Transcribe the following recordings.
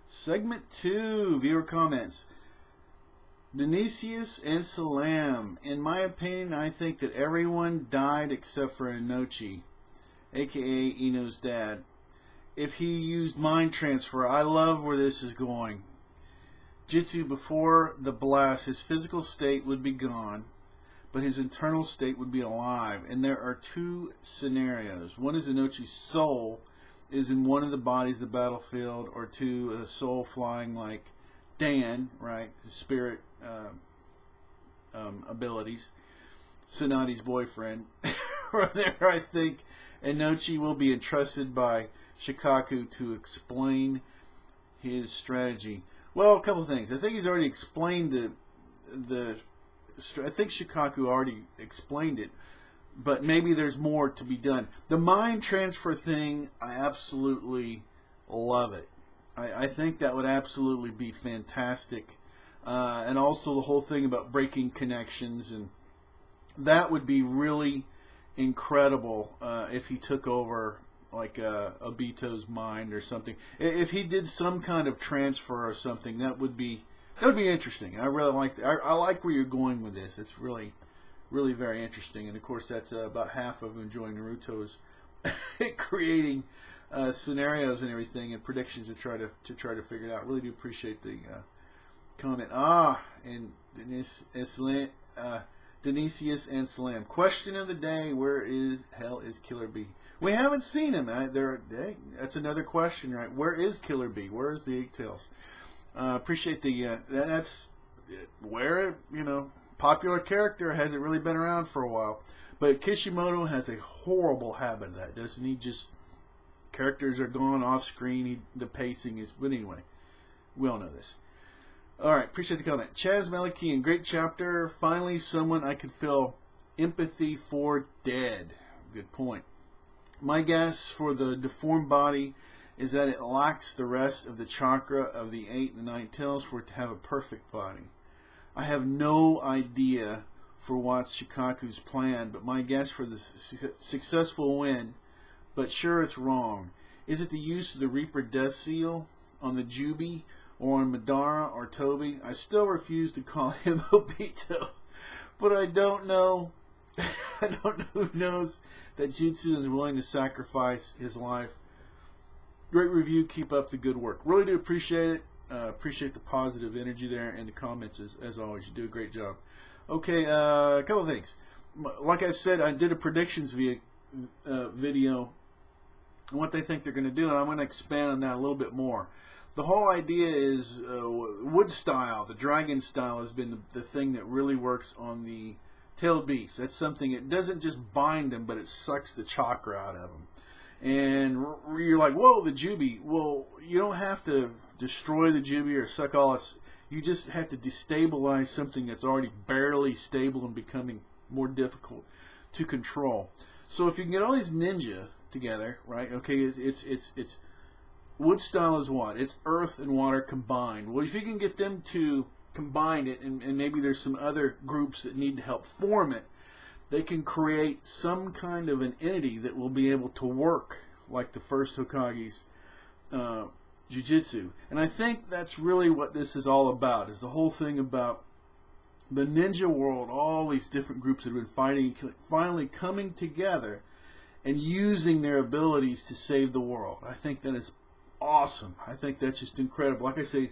Segment 2, viewer comments. Dionysius and Salam. In my opinion, I think that everyone died except for Inochi, aka Ino's dad. If he used mind transfer, I love where this is going. Jitsu, before the blast, his physical state would be gone, but his internal state would be alive. And there are two scenarios. One is Inochi's soul is in one of the bodies of the battlefield, or two, a soul flying like Dan, right, his spirit abilities, Tsunadi's boyfriend. From there, I think Inochi will be entrusted by Shikaku to explain his strategy. Well, a couple of things. I think he's already explained I think Shikaku already explained it, but maybe there's more to be done. The mind transfer thing, I absolutely love it. I think that would absolutely be fantastic. And also the whole thing about breaking connections, and that would be really incredible if he took over like Obito's mind or something. If he did some kind of transfer or something, that would be interesting. I really like that. I like where you're going with this. It's really very interesting. And of course, that's about half of enjoying Naruto is creating scenarios and everything and predictions to try to figure it out. Really do appreciate the comment. And Dionysius and Salam. Question of the day: where is hell is Killer B? We haven't seen him. That's another question, right? Where is Killer B? Where is the Eight Tails? Appreciate the that's where, popular character, hasn't really been around for a while. But Kishimoto has a horrible habit of that, doesn't he? Just characters are gone off screen. The pacing is. But anyway, we all know this. All right, appreciate the comment. Chaz Malikian, great chapter. Finally, someone I could feel empathy for dead. Good point. My guess for the deformed body is that it lacks the rest of the chakra of the 8 and the 9 tails for it to have a perfect body. I have no idea for what's Shikaku's plan, but my guess for the successful win, but sure it's wrong. Is it the use of the Reaper Death Seal on the Jubi or on Madara or Toby? I still refuse to call him Obito, but I don't know. I don't know who knows that Jutsu is willing to sacrifice his life. Great review. Keep up the good work. Really do appreciate it. Appreciate the positive energy there and the comments as always. You do a great job. Okay, a couple of things. Like I've said, I did a predictions video on what they think they're going to do, and I'm going to expand on that a little bit more. The whole idea is wood style, the dragon style, has been the thing that really works on the tailed beast. That's something, it doesn't just bind them, but it sucks the chakra out of them. And you're like, whoa, the Jubi. Well, you don't have to destroy the Jubi or suck all its. You just have to destabilize something that's already barely stable and becoming more difficult to control. So if you can get all these ninja together, right? Okay, it's wood style is what? It's earth and water combined. Well, if you can get them to combine it, and maybe there's some other groups that need to help form it, they can create some kind of an entity that will be able to work like the first Hokage's Jiu-Jitsu. And I think that's really what this is all about, is the whole thing about the ninja world, all these different groups that have been fighting, finally coming together and using their abilities to save the world. I think that is awesome. I think that's just incredible. Like I say,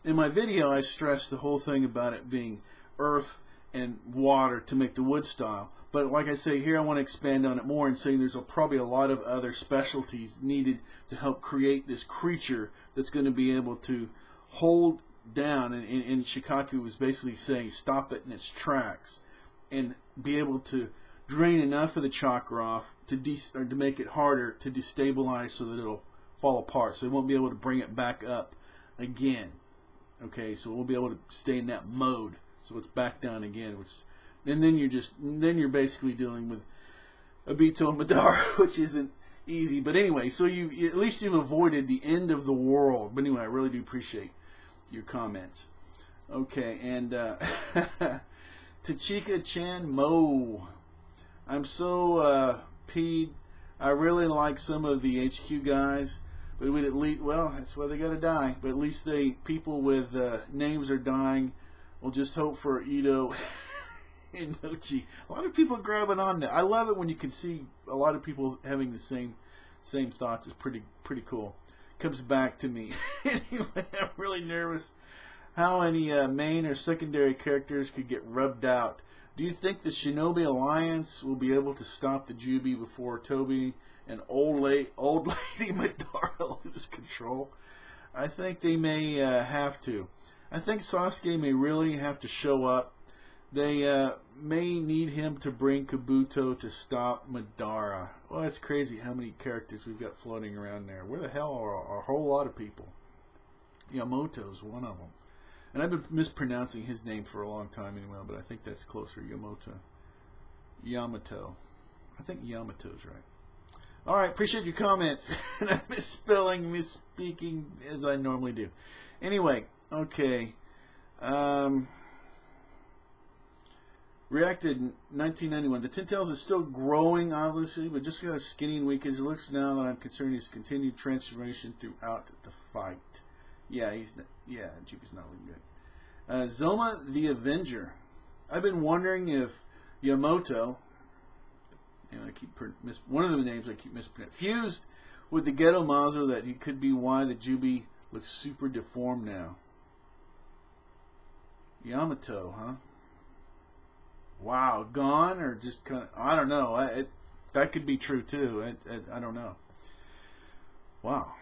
in my video, I stressed the whole thing about it being earth and water to make the wood style. But like I say here, I want to expand on it more and say there's probably a lot of other specialties needed to help create this creature that's going to be able to hold down. And Shikaku was basically saying stop it in its tracks and be able to drain enough of the chakra off to make it harder to destabilize so that it'll fall apart. So it won't be able to bring it back up again. Okay, so we'll be able to stay in that mode. So it's back down again, and then you're basically dealing with Obito and Madara, which isn't easy. But anyway, so at least you've avoided the end of the world. But anyway, I really do appreciate your comments. Okay, and Tachika Chan Mo, I'm so peed. I really like some of the HQ guys, But we'd at least, well, that's why they got to die. But at least people with names are dying. We'll just hope for Ito and Nochi. A lot of people grabbing on that. I love it when you can see a lot of people having the same thoughts. It's pretty cool. Comes back to me. Anyway, I'm really nervous. How any main or secondary characters could get rubbed out? Do you think the Shinobi Alliance will be able to stop the Jubi before Toby and old lady Madara lose control? I think they may have to. I think Sasuke may really have to show up. They may need him to bring Kabuto to stop Madara. Well, it's crazy how many characters we've got floating around there. Where the hell are a whole lot of people? Yamamoto's one of them. And I've been mispronouncing his name for a long time anyway, but I think that's closer. Yamato. I think Yamato's right. All right, appreciate your comments. And I'm misspeaking as I normally do. Anyway, okay. Reacted in 1991. The Ten Tails is still growing, obviously, but just got a skinny and weak as it looks now. That I'm concerned his continued transformation throughout the fight. Yeah, Jubi's not looking good. Zoma the Avenger. I've been wondering if Yamamoto, one of the names I keep mispronouncing, fused with the Ghetto Mazo, that he could be why the Jubi looks super deformed now. Yamato, huh? Wow, gone or just kind of, I don't know. That could be true too. I don't know. Wow.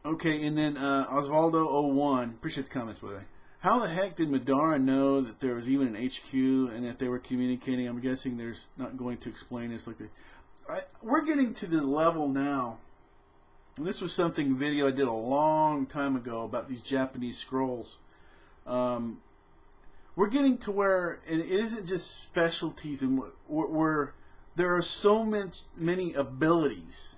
Okay, and then Osvaldo01, appreciate the comments, by the way. How the heck did Madara know that there was even an HQ and that they were communicating? I'm guessing there's not going to explain this like that. We're getting to the level now, and this was something video I did a long time ago about these Japanese scrolls. We're getting to where it isn't just specialties, and where there are so many abilities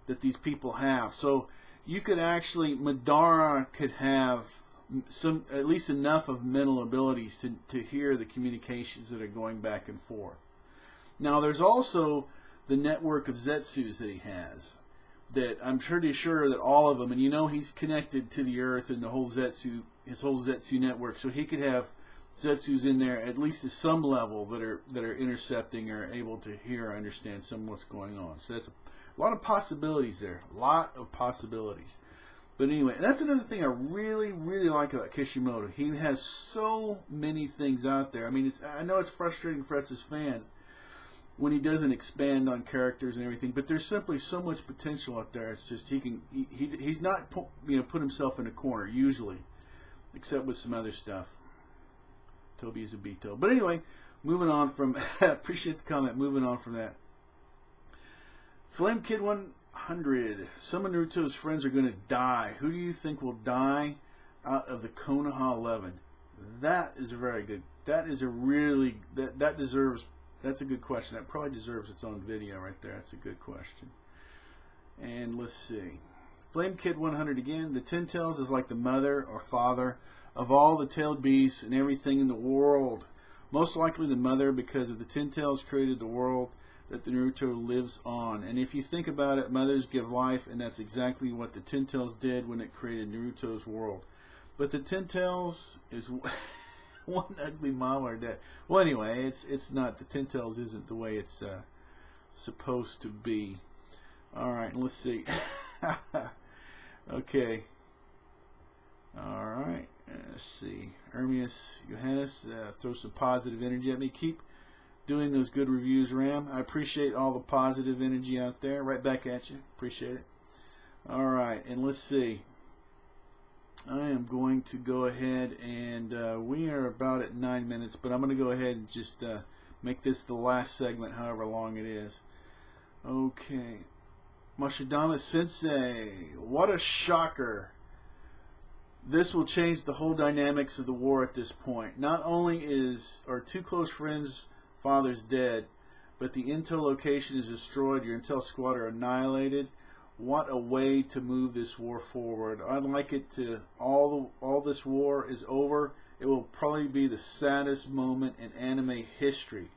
that these people have. So you could actually, Madara could have at least enough of mental abilities to hear the communications that are going back and forth. Now there's also the network of Zetsus that he has, that I'm pretty sure that all of them, and he's connected to the Earth and the whole his whole Zetsu network, so he could have Zetsus in there at least at some level that are intercepting or able to hear or understand some of what's going on. So that's a lot of possibilities there. A lot of possibilities. But anyway, that's another thing I really, really like about Kishimoto. He has so many things out there. I mean, I know it's frustrating for us as fans when he doesn't expand on characters and everything, but there's simply so much potential out there. It's just he's not put himself in a corner usually, except with some other stuff. Toby is a Beto. But anyway, moving on from appreciate the comment. Moving on from that. Flame Kid 100. Some of Naruto's friends are going to die. Who do you think will die out of the Konoha 11? That is a very good. That is a really that deserves. That's a good question. That probably deserves its own video right there. That's a good question. And let's see. Flame Kid 100 again. The Ten Tails is like the mother or father of all the tailed beasts and everything in the world. Most likely the mother, because of the Ten Tails created the world that the Naruto lives on. And if you think about it, mothers give life, and that's exactly what the Ten Tails did when it created Naruto's world. But the Ten Tails is one ugly mom or dad. Well, anyway, it's not. The Ten Tails isn't the way it's supposed to be. All right, let's see. Okay. All right. Let's see. Ermius Johannes, throw some positive energy at me. Keep doing those good reviews, Ram. I appreciate all the positive energy out there. Right back at you. Appreciate it. All right, and let's see. I am going to go ahead and we are about at 9 minutes, but I'm going to go ahead and just make this the last segment, however long it is. Okay. Mashidama Sensei, what a shocker. This will change the whole dynamics of the war at this point. Not only are two close friends' fathers dead, but the intel location is destroyed. Your intel squad are annihilated. What a way to move this war forward. I'd like it to, all this war is over. It will probably be the saddest moment in anime history,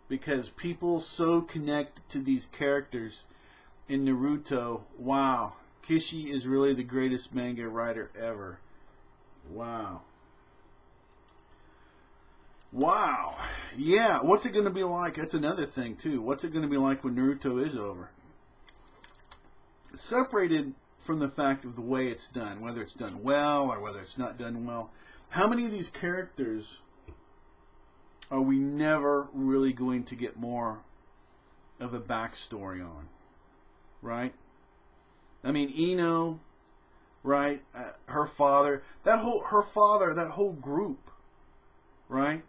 because people so connect to these characters in Naruto. Wow. Kishi is really the greatest manga writer ever. Wow. Wow. Yeah, what's it going to be like? That's another thing, too. What's it going to be like when Naruto is over? Separated from the fact of the way it's done, whether it's done well or whether it's not done well, how many of these characters are we never really going to get more of a backstory on? Right? I mean, Ino, right? Her father, that whole group, right?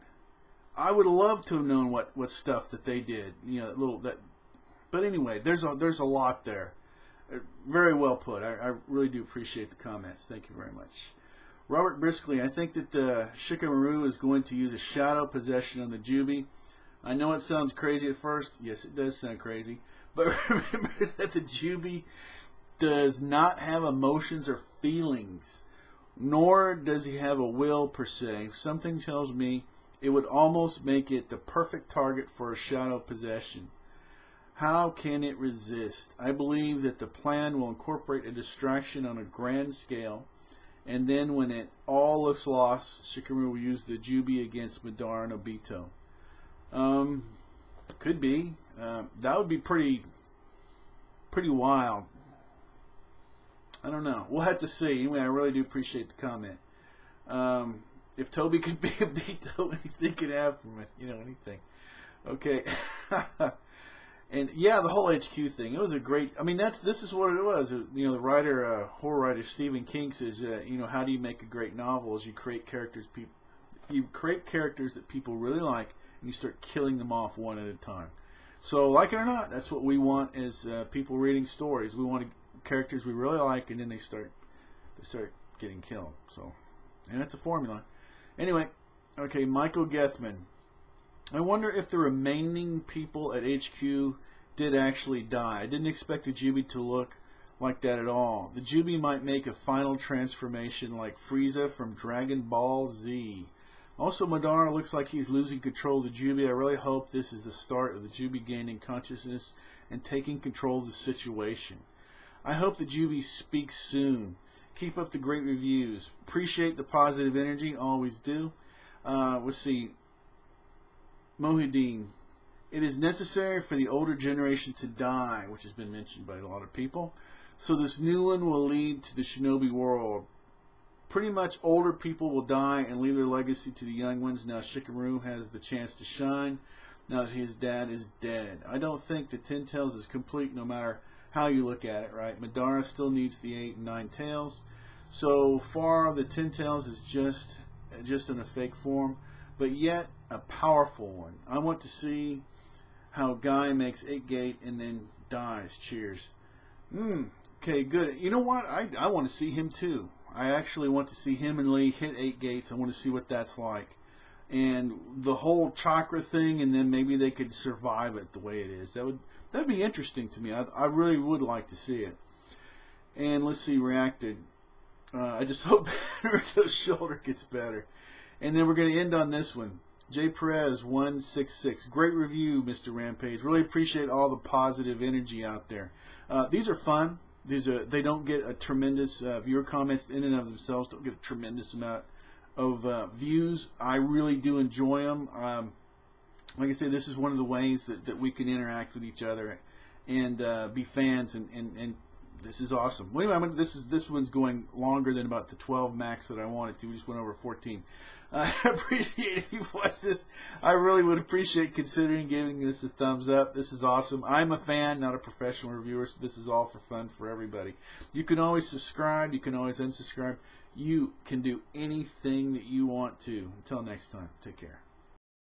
I would love to have known what stuff that they did, you know, but anyway, there's a lot there. Very well put. I really do appreciate the comments. Thank you very much. Robert Briskley, I think that Shikamaru is going to use a shadow possession on the Jubi. I know it sounds crazy at first. Yes, it does sound crazy. But remember that the Jubi does not have emotions or feelings, nor does he have a will per se. Something tells me it would almost make it the perfect target for a shadow possession. How can it resist? I believe that the plan will incorporate a distraction on a grand scale, and then when it all looks lost, Shikamaru will use the Jubi against Madara and Obito. Could be. That would be pretty wild. I don't know. We'll have to see. Anyway, I really do appreciate the comment. If Toby could be Obito, anything could happen. You know, anything. Okay. And yeah, the whole HQ thing. It was a great. I mean, this is what it was. You know, the writer, horror writer Stephen King says, you know, how do you make a great novel? Is you create characters that people really like, and you start killing them off one at a time. So, like it or not, that's what we want as people reading stories. We want characters we really like, and then they start getting killed. So, and that's a formula. Anyway, okay, Michael Gethman. I wonder if the remaining people at HQ did actually die. I didn't expect the Jubi to look like that at all. The Jubi might make a final transformation like Frieza from Dragon Ball Z. Also, Madara looks like he's losing control of the Jubi. I really hope this is the start of the Jubi gaining consciousness and taking control of the situation. I hope the Jubi speaks soon. Keep up the great reviews. Appreciate the positive energy. Always do. Let's see. Mohideen. It is necessary for the older generation to die, which has been mentioned by a lot of people. So this new one will lead to the shinobi world. Pretty much older people will die and leave their legacy to the young ones. Now Shikamaru has the chance to shine now that his dad is dead. I don't think the 10 tails is complete no matter how you look at it, right? Madara still needs the 8 and 9 tails. So far the 10 tails is just in a fake form, but yet a powerful one. I want to see how Guy makes 8 gate and then dies. Cheers. Okay, good. You know what? I want to see him too. I actually want to see him and Lee hit 8 gates. I want to see what that's like. And the whole chakra thing, and then maybe they could survive it the way it is. That'd be interesting to me. I really would like to see it. And let's see, reacted. I just hope Naruto's shoulder gets better. And then we're going to end on this one. J Perez 166. Great review, Mr. Rampage. Really appreciate all the positive energy out there. These are fun. They don't get a tremendous viewer comments in and of themselves. Don't get a tremendous amount of views. I really do enjoy them. Like I say, this is one of the ways that we can interact with each other and be fans, and this is awesome. Well, anyway, this one's going longer than about the 12 max that I wanted to. We just went over 14. I appreciate if you've watched this. I really would appreciate considering giving this a thumbs up. This is awesome. I'm a fan, not a professional reviewer, so this is all for fun for everybody. You can always subscribe. You can always unsubscribe. You can do anything that you want to. Until next time, take care.